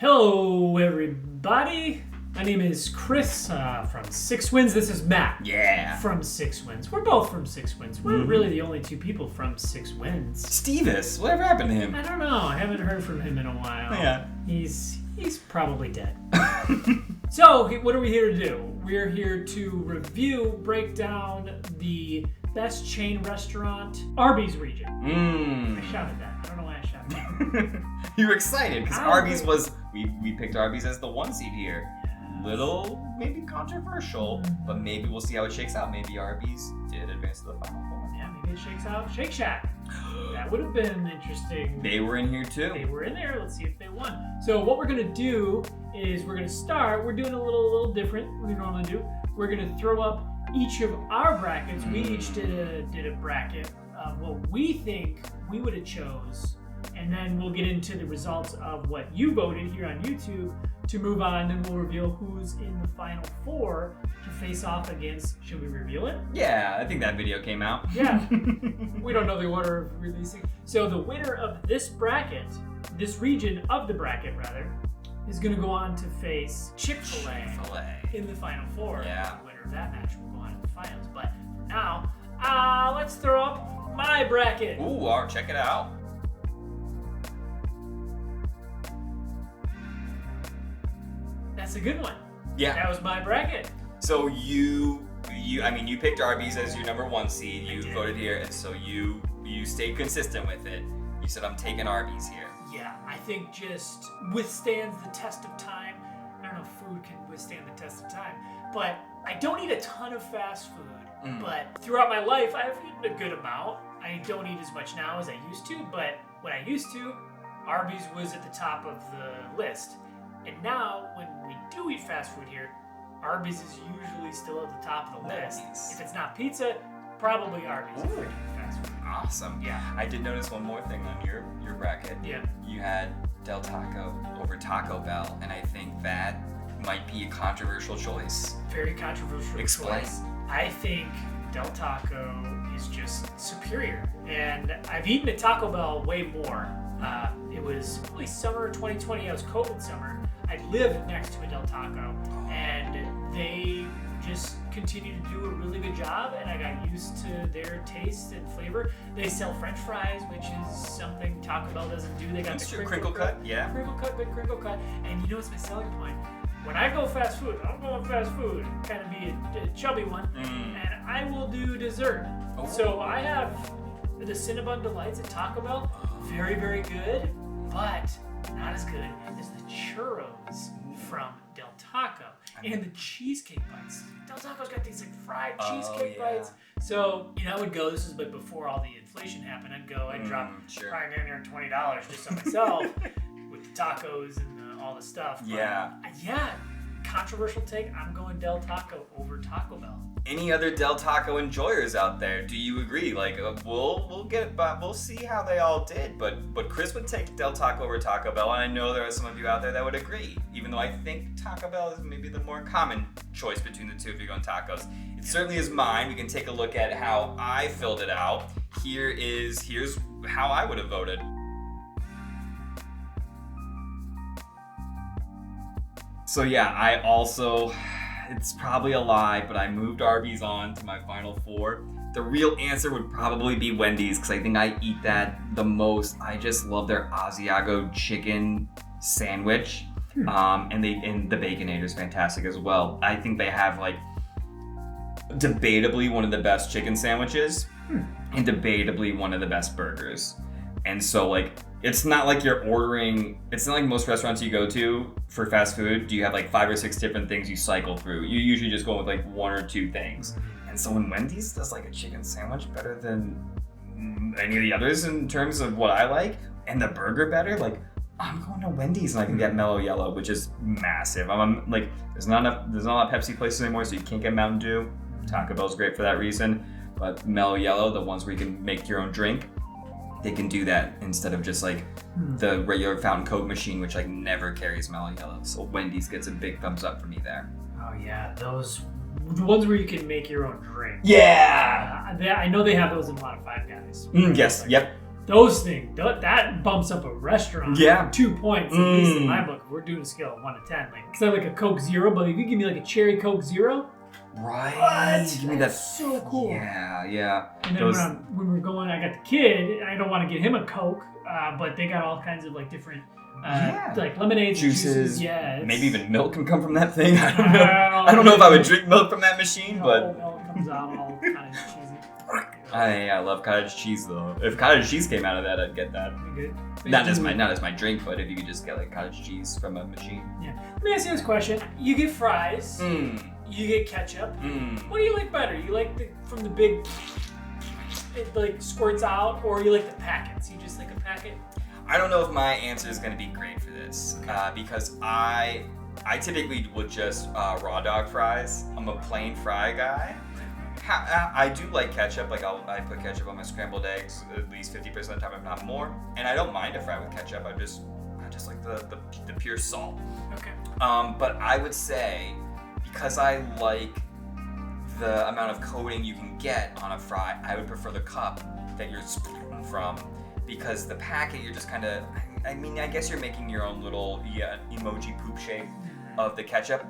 Hello, everybody. My name is Chris from Six Wins. This is Matt. Yeah. From Six Wins. We're both from Six Wins. We're really the only two people from Six Wins. Stevis, whatever happened to him? I don't know. I haven't heard from him in a while. Yeah. He's probably dead. So, what are we here to do? We're here to review, break down the best chain restaurant, Arby's region. I shouted that. I don't know why I shouted that. You were excited because Arby's was, we picked Arby's as the 1 seed here. Little, maybe controversial, but maybe we'll see how it shakes out. Maybe Arby's did advance to the Final Four. Yeah, maybe it shakes out Shake Shack. That would have been interesting. They were in here too. They were in there. Let's see if they won. So what we're going to do is we're doing a little different than we normally do. We're going to throw up each of our brackets. We each did a bracket of what we think we would have chose. And then we'll get into the results of what you voted here on YouTube to move on. Then we'll reveal who's in the Final Four to face off against. Should we reveal it? Yeah, I think that video came out. Yeah. We don't know the order of releasing. So the winner of this bracket, this region of the bracket rather, is going to go on to face Chick-fil-A in the Final Four. Yeah. The winner of that match will go on to the finals. But for now, let's throw up my bracket. Ooh, check it out. That's a good one. Yeah. That was my bracket. So you picked Arby's as your number 1 seed. You did. voted here, and so you stayed consistent with it. You said, I'm taking Arby's here. Yeah, I think just withstands the test of time. I don't know if food can withstand the test of time, but I don't eat a ton of fast food. But throughout my life, I've eaten a good amount. I don't eat as much now as I used to, but when I used to, Arby's was at the top of the list. And now, when we do eat fast food here, Arby's is usually still at the top of the list. Nice. If it's not pizza, probably Arby's if we're doing fast food. Awesome. Yeah. I did notice one more thing on your bracket. Yeah. You had Del Taco over Taco Bell, and I think that might be a controversial choice. Very controversial Explain. choice. I think Del Taco is just superior. And I've eaten at Taco Bell way more. It was probably summer 2020. It was COVID summer. I lived next to a Del Taco, and they just continue to do a really good job, and I got used to their taste and flavor. They sell French fries, which is something Taco Bell doesn't do. They got That's the true. crinkle Crinkle cut, yeah. Crinkle cut, good crinkle cut. And you know what's my selling point? When I go fast food, I'm going fast food. Kind of be a chubby one. And I will do dessert. Oh. So I have the Cinnabon Delights at Taco Bell. Very, very good, but not as good as the churros from Del Taco. And the cheesecake bites. Del Taco's got these like fried cheesecake bites. So, I would go, this is like before all the inflation happened, I'd drop probably $20 just on myself with the tacos and all the stuff. But, yeah, controversial take, I'm going Del Taco over Taco Bell. Any other Del Taco enjoyers out there? Do you agree? Like, we'll see how they all did. But Chris would take Del Taco over Taco Bell, and I know there are some of you out there that would agree. Even though I think Taco Bell is maybe the more common choice between the two if you're going tacos. It certainly is mine. We can take a look at how I filled it out. Here's how I would have voted. So yeah, I also, it's probably a lie, but I moved Arby's on to my Final Four. The real answer would probably be Wendy's, because I think I eat that the most. I just love their Asiago chicken sandwich. And the Baconator is fantastic as well. I think they have debatably one of the best chicken sandwiches and debatably one of the best burgers. And so it's not like it's not like most restaurants you go to for fast food, do you have 5 or 6 different things you cycle through. You usually just go with 1 or 2 things. And so when Wendy's does a chicken sandwich better than any of the others in terms of what I like, and the burger better, I'm going to Wendy's and I can get Mellow Yellow, which is massive. I'm there's not a lot of Pepsi places anymore, so you can't get Mountain Dew. Taco Bell's great for that reason. But Mellow Yellow, the ones where you can make your own drink, they can do that instead of just the regular fountain Coke machine, which never carries Mellow Yellow. So Wendy's gets a big thumbs up for me there. Oh yeah, those the ones where you can make your own drink. Yeah. I know they have those in a lot of Five Guys. Yes. Yep. Those things, that bumps up a restaurant. Yeah. 2 points, at least in my book. We're doing a scale of 1 to 10. Like, cause I like a Coke Zero, but if you give me like a cherry Coke Zero, Right. what? Give me that. That's so cool. Yeah. And then when we're going, I got the kid. I don't want to get him a Coke, but they got all kinds of like different, like lemonades, juices. Yeah. Maybe even milk can come from that thing. I don't know. I don't know if I would drink milk from that machine, but. Milk comes out all kind of cheesy. I love cottage cheese though. If cottage cheese came out of that, I'd get that. Good. Not as my drink, but if you could just get like cottage cheese from a machine. Yeah. Let me ask you this question: you get fries, you get ketchup. What do you like better? You like from the big, it like squirts out, or you like the packets? You just like a packet? I don't know if my answer is going to be great for this because I typically would just raw dog fries. I'm a plain fry guy. I do like ketchup. Like I put ketchup on my scrambled eggs at least 50% of the time, if not more. And I don't mind a fry with ketchup. I just like the pure salt. Okay. But I would say because I like the amount of coating you can get on a fry, I would prefer the cup that you're spoon from because the packet you're just kind of. I mean, I guess you're making your own little emoji poop shape of the ketchup.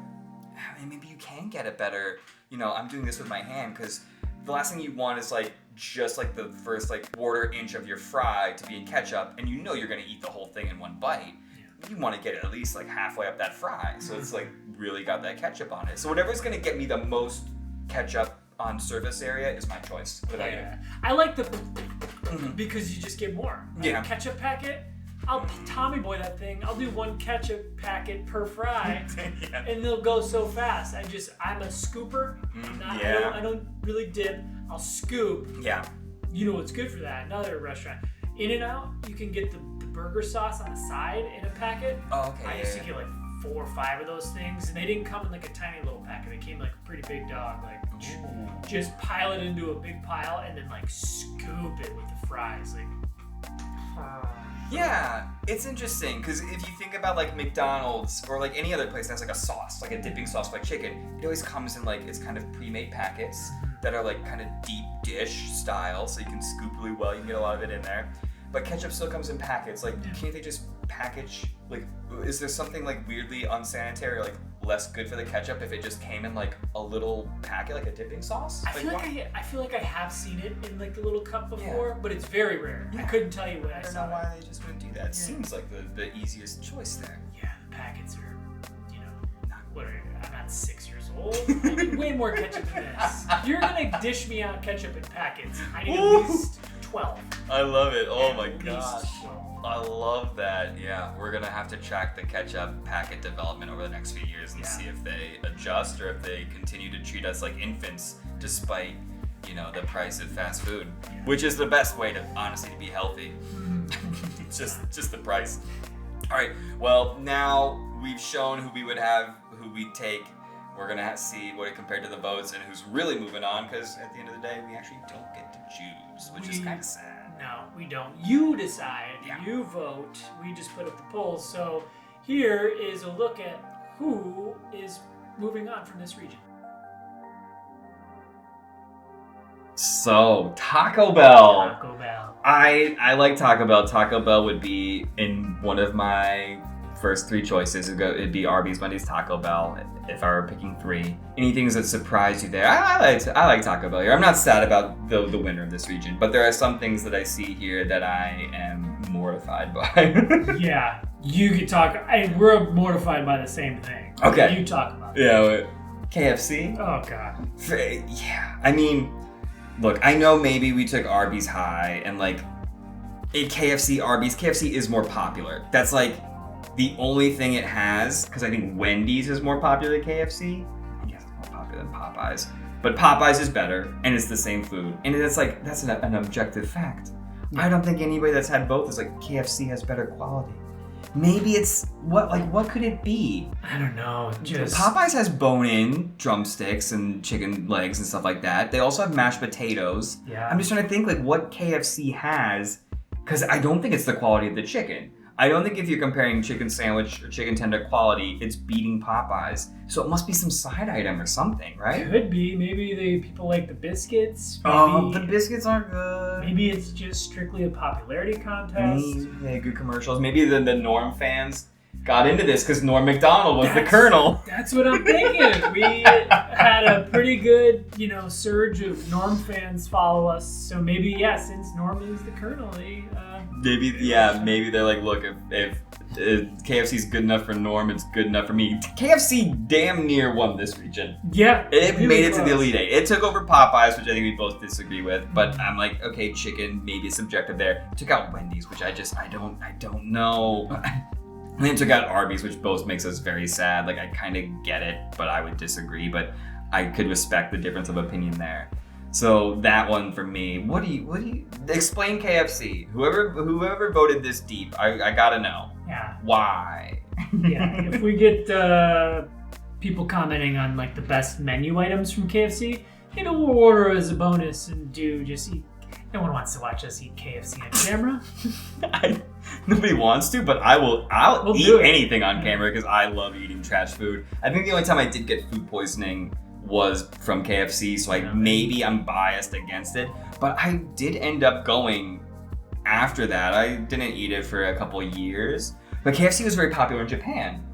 I mean, maybe you can get it better. You know, I'm doing this with my hand because the last thing you want is like just like the first like quarter inch of your fry to be in ketchup, and you know you're gonna eat the whole thing in one bite. You want to get it at least like halfway up that fry, so it's like really got that ketchup on it. So whatever's gonna get me the most ketchup on surface area is my choice. I like the because you just get more. Yeah. Ketchup packet. I'll Tommy Boy that thing. I'll do 1 ketchup packet per fry, and they'll go so fast. I'm a scooper. I don't really dip. I'll scoop. Yeah. You know what's good for that? Another restaurant, In-N-Out. You can get the burger sauce on the side in a packet. Oh, okay. I used to get like 4 or 5 of those things, and they didn't come in like a tiny little packet. They came like a pretty big dog. Like just pile it into a big pile and then like scoop it with the fries. Like. Yeah, it's interesting because if you think about like McDonald's or like any other place that has like a sauce, like a dipping sauce like chicken, it always comes in like it's kind of pre-made packets that are like kind of deep dish style, so you can scoop really well. You can get a lot of it in there. But ketchup still comes in packets. Like, can't they just package? Like, is there something like weirdly unsanitary, or, like less good for the ketchup if it just came in like a little packet, like a dipping sauce? I feel like I have seen it in like the little cup before, but it's very rare. I couldn't tell you what I don't saw. know why they just wouldn't do that. It seems like the easiest choice there. Yeah, the packets are, I'm not 6 years old. I need way more ketchup than this. If you're gonna dish me out ketchup in packets, I need at least 12. I love it. Oh my At gosh. least 12. I love that. Yeah, we're gonna have to track the ketchup packet development over the next few years and see if they adjust or if they continue to treat us like infants despite, the price of fast food, which is the best way to honestly to be healthy. It's just the price. All right. Well, now we've shown who we'd take. We're gonna see what it compared to the votes and who's really moving on, because at the end of the day, we actually don't get to choose, which is kind of sad. No, we don't. You decide. Yeah. You vote. We just put up the polls. So here is a look at who is moving on from this region. So, Taco Bell. Taco Bell. I like Taco Bell. Taco Bell would be in one of my first 3 choices. It'd be Arby's, Wendy's, Taco Bell if I were picking 3. Anything that surprised you there? I like Taco Bell here. I'm not sad about the winner of this region, but there are some things that I see here that I am mortified by. Yeah, you could talk. We're mortified by the same thing. Okay. You talk about it. Yeah, KFC? Oh, God. Yeah, I mean, look, I know maybe we took Arby's high, and like, KFC is more popular. That's like the only thing it has, because I think Wendy's is more popular than KFC. I guess it's more popular than Popeyes. But Popeyes is better, and it's the same food. And that's an objective fact. I don't think anybody that's had both is like, KFC has better quality. Maybe it's, what could it be? I don't know. Popeyes has bone-in drumsticks and chicken legs and stuff like that. They also have mashed potatoes. Yeah. I'm just trying to think like what KFC has, because I don't think it's the quality of the chicken. I don't think if you're comparing chicken sandwich or chicken tender quality, it's beating Popeyes. So it must be some side item or something, right? Could be. Maybe people like the biscuits. Maybe, the biscuits aren't good. Maybe it's just strictly a popularity contest. Yeah, good commercials. Maybe the Norm fans got into this because Norm Macdonald was the Colonel. That's what I'm thinking. We had a pretty good, surge of Norm fans follow us. So maybe, since Norm is the Colonel, maybe they're like, look, if KFC's good enough for Norm, it's good enough for me. KFC damn near won this region. Yeah. It really made it to the Elite Eight. It took over Popeyes, which I think we both disagree with, but I'm like, okay, chicken, maybe it's subjective there. Took out Wendy's, which I don't know. And then took out Arby's, which both makes us very sad. Like, I kind of get it, but I would disagree, but I could respect the difference of opinion there. So that one for me. What do you explain KFC? Whoever voted this deep, I gotta know. Yeah. Why? Yeah. If we get people commenting on like the best menu items from KFC, we'll order as a bonus and just eat. No one wants to watch us eat KFC on camera. Nobody wants to, but I'll eat anything on camera because I love eating trash food. I think the only time I did get food poisoning was from KFC, so maybe I'm biased against it. But I did end up going after that. I didn't eat it for a couple of years. But KFC was very popular in Japan.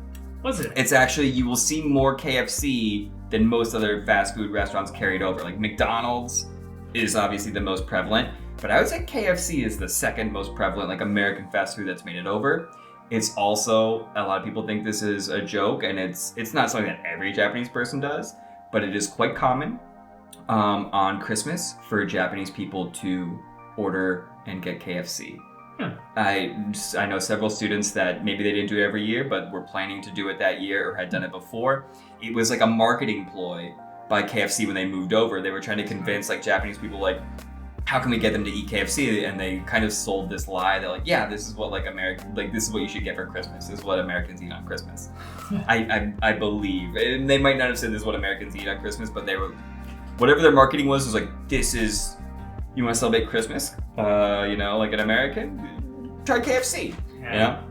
Was it? It's actually, you will see more KFC than most other fast food restaurants carried over. Like McDonald's is obviously the most prevalent, but I would say KFC is the second most prevalent, like American fast food that's made it over. It's also, a lot of people think this is a joke, and it's not something that every Japanese person does, but it is quite common on Christmas for Japanese people to order and get KFC. I know several students that maybe they didn't do it every year, but were planning to do it that year or had done it before. It was like a marketing ploy by KFC when they moved over. They were trying to convince like Japanese people, like, how can we get them to eat KFC? And they kind of sold this lie that like, yeah, this is what this is what you should get for Christmas. This is what Americans eat on Christmas. I believe, and they might not have said this is what Americans eat on Christmas, but they were, whatever their marketing was like, this is, you want to celebrate Christmas, like an American, try KFC,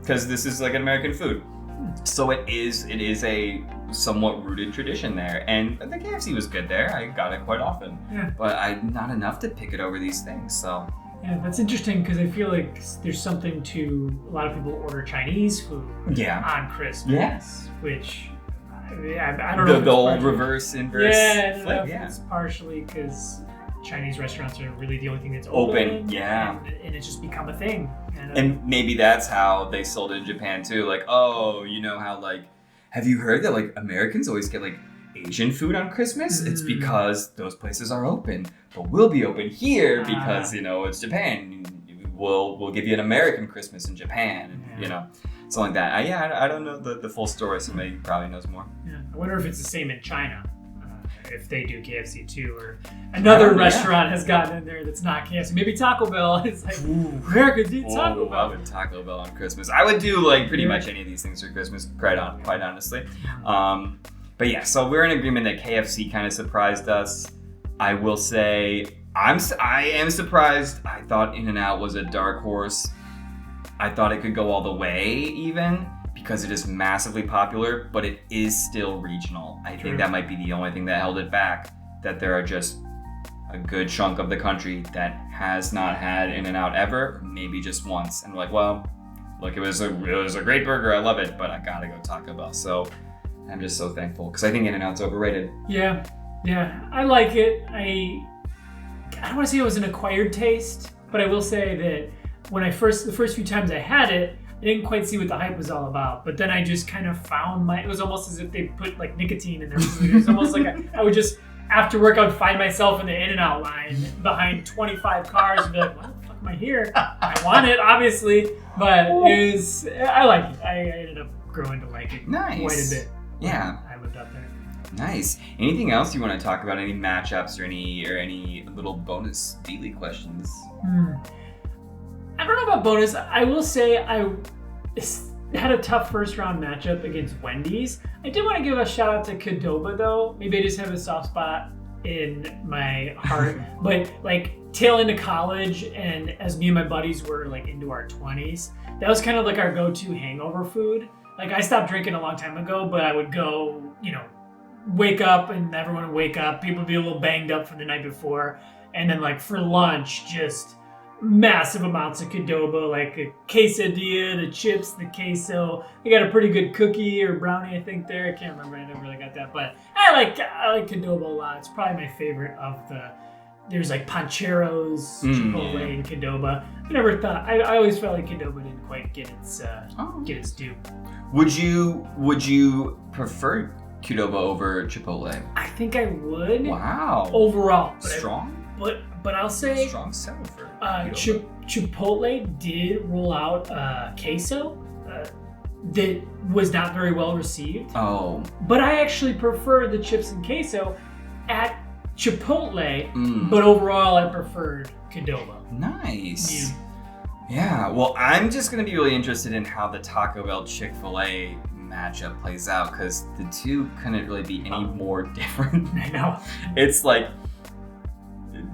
because this is like an American food. So it is a somewhat rooted tradition there, and the KFC was good there. I got it quite often, but not enough to pick it over these things. So that's interesting because I feel like there's something to a lot of people order Chinese food on Christmas, which I don't know. The old reverse inverse flip. It's partially because Chinese restaurants are really the only thing that's open. And it's just become a thing. And maybe that's how they sold it in Japan too. Like, oh, you know how like, have you heard that like Americans always get like Asian food on Christmas? It's because those places are open, but we'll be open here because it's Japan. We'll give you an American Christmas in Japan, and something like that. I don't know the full story. Somebody probably knows more. Yeah, I wonder if it's the same in China. If they do KFC too, or another restaurant has gotten in there that's not KFC. Maybe Taco Bell is like, Americans eat Taco Bell. I would Taco Bell on Christmas. I would do like pretty much any of these things for Christmas, quite honestly. But yeah, so we're in agreement that KFC kind of surprised us. I will say, I am surprised. I thought In-N-Out was a dark horse. I thought it could go all the way even, because it is massively popular, but it is still regional. I think that might be the only thing that held it back, that there are just a good chunk of the country that has not had In-N-Out ever, maybe just once. And like, well, look, it was a great burger, I love it, but I gotta go Taco Bell. So I'm just so thankful, because I think In-N-Out's overrated. Yeah, I like it. I don't want to say it was an acquired taste, but I will say that when the first few times I had it, I didn't quite see what the hype was all about, but then I just kind of found it was almost as if they put like nicotine in their food. It was almost like I would just, after work, I would find myself in the In-N-Out line behind 25 cars and be like, why the fuck am I here? I want it, obviously, but I like it. I ended up growing to like it quite a bit. Yeah. I lived out there. Nice. Anything else you want to talk about? Any matchups or any little bonus daily questions? I don't know about bonus. I will say I had a tough first round matchup against Wendy's. I did want to give a shout out to Qdoba though. Maybe I just have a soft spot in my heart. But like tail into college, and as me and my buddies were like into our 20s, that was kind of like our go-to hangover food. Like I stopped drinking a long time ago, but I would go, wake up and everyone would wake up. People would be a little banged up from the night before. And then like for lunch, just massive amounts of Qdoba, like a quesadilla, the chips, the queso. They got a pretty good cookie or brownie, I think there. I can't remember. I never really got that, but I like Qdoba a lot. It's probably my favorite of the. There's like Pancheros, Chipotle, and Qdoba. I always felt like Qdoba didn't quite get its due. Would you prefer Qdoba over Chipotle? I think I would. Wow. Overall, Strong. But I'll say Strong sell for Chipotle did roll out queso that was not very well received. Oh. But I actually prefer the chips and queso at Chipotle, but overall I preferred Qdoba. Nice. Yeah. Well, I'm just going to be really interested in how the Taco Bell Chick-fil-A matchup plays out, because the two couldn't really be any more different. I know. It's like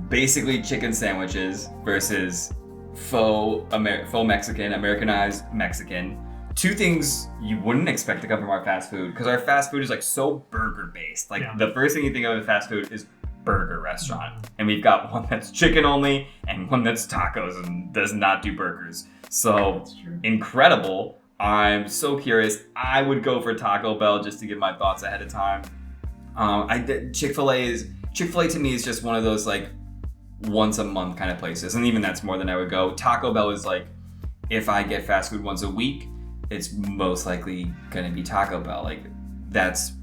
basically chicken sandwiches versus faux Mexican, Americanized Mexican. Two things you wouldn't expect to come from our fast food, because our fast food is like so burger based. Like the first thing you think of in fast food is burger restaurant, and we've got one that's chicken only and one that's tacos and does not do burgers. So incredible. I'm so curious. I would go for Taco Bell just to give my thoughts ahead of time. Chick-fil-A to me is just one of those like once a month kind of places, and even that's more than I would go. Taco Bell is like, if I get fast food once a week, it's most likely gonna be Taco Bell. Like that's,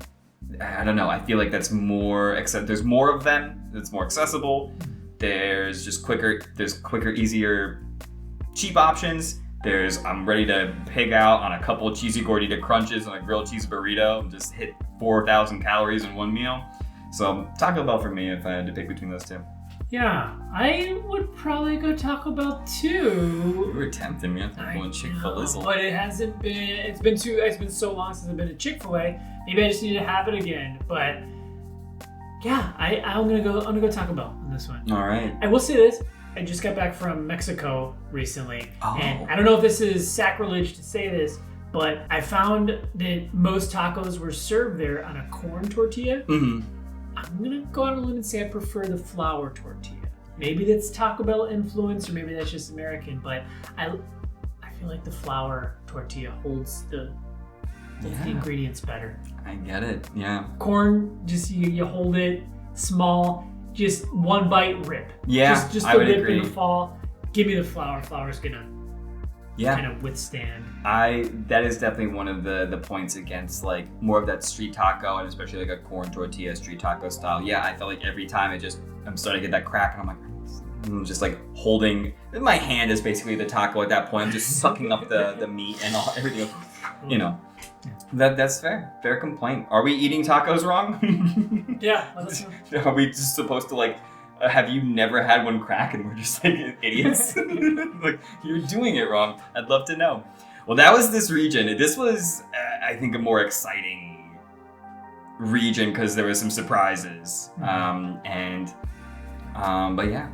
I don't know, I feel like that's more, except there's more of them, it's more accessible, there's quicker, easier, cheap options. I'm ready to pig out on a couple of cheesy gordita crunches and a grilled cheese burrito and just hit 4,000 calories in one meal. So Taco Bell for me if I had to pick between those two. Yeah, I would probably go Taco Bell too. You were tempting me. I'm going Chick-fil-A. But it hasn't been. It's been so long since I've been to Chick-fil-A. Maybe I just need to have it again. But yeah, I'm gonna go Taco Bell on this one. All right. I will say this. I just got back from Mexico recently, and I don't know if this is sacrilege to say this, but I found that most tacos were served there on a corn tortilla. Mm-hmm. I'm gonna go on a limb and say I prefer the flour tortilla. Maybe that's Taco Bell influence, or maybe that's just American, but I feel like the flour tortilla holds the ingredients better. I get it, yeah. Corn, just you hold it small, just one bite, rip. Yeah, just I the would rip agree. in the fall. Give me the flour. Flour's gonna kind of withstand. That is definitely one of the points against like more of that street taco, and especially like a corn tortilla street taco style. Yeah, I felt like every time I'm starting to get that crack, and I'm just like holding, my hand is basically the taco at that point. I'm just sucking up the meat and everything. That's fair complaint. Are we eating tacos wrong? Yeah, let us know. Are we just supposed to like, have you never had one crack and we're just like idiots? Like, you're doing it wrong. I'd love to know. Well, that was this region. This was, I think, a more exciting region because there was some surprises. But yeah,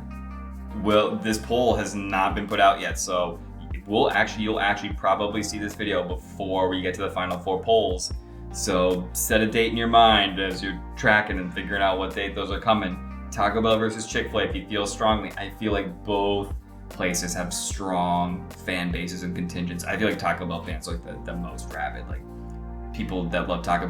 well, this poll has not been put out yet, so you'll actually probably see this video before we get to the final 4 polls. So set a date in your mind as you're tracking and figuring out what date those are coming. Taco Bell versus Chick-fil-A, if you feel strongly. I feel like both places have strong fan bases and contingents. I feel like Taco Bell fans are like the most rabid. Like, people that love Taco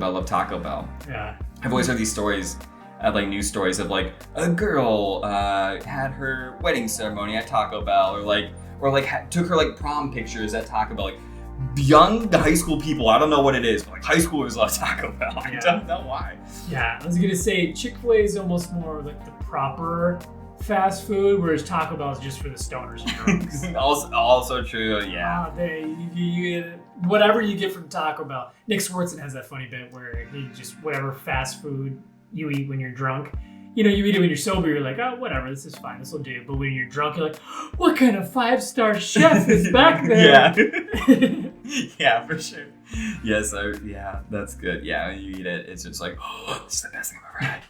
Bell. Yeah. I've always heard these stories, like news stories of like a girl had her wedding ceremony at Taco Bell, or took her like prom pictures at Taco Bell. Like, young high school people, I don't know what it is, but like high schoolers love Taco Bell. I don't know why. Yeah, I was gonna say Chick-fil-A is almost more like the proper fast food, whereas Taco Bell is just for the stoners and drunks. also true, yeah. You whatever you get from Taco Bell. Nick Swartzen has that funny bit where he just, whatever fast food you eat when you're drunk, you eat it when you're sober, you're like, oh, whatever, this is fine, this will do. But when you're drunk, you're like, what kind of 5-star chef is back there? Yeah. Yeah, for sure. Yes, yeah, that's good. Yeah, when you eat it, it's just like, oh, this is the best thing I've ever had.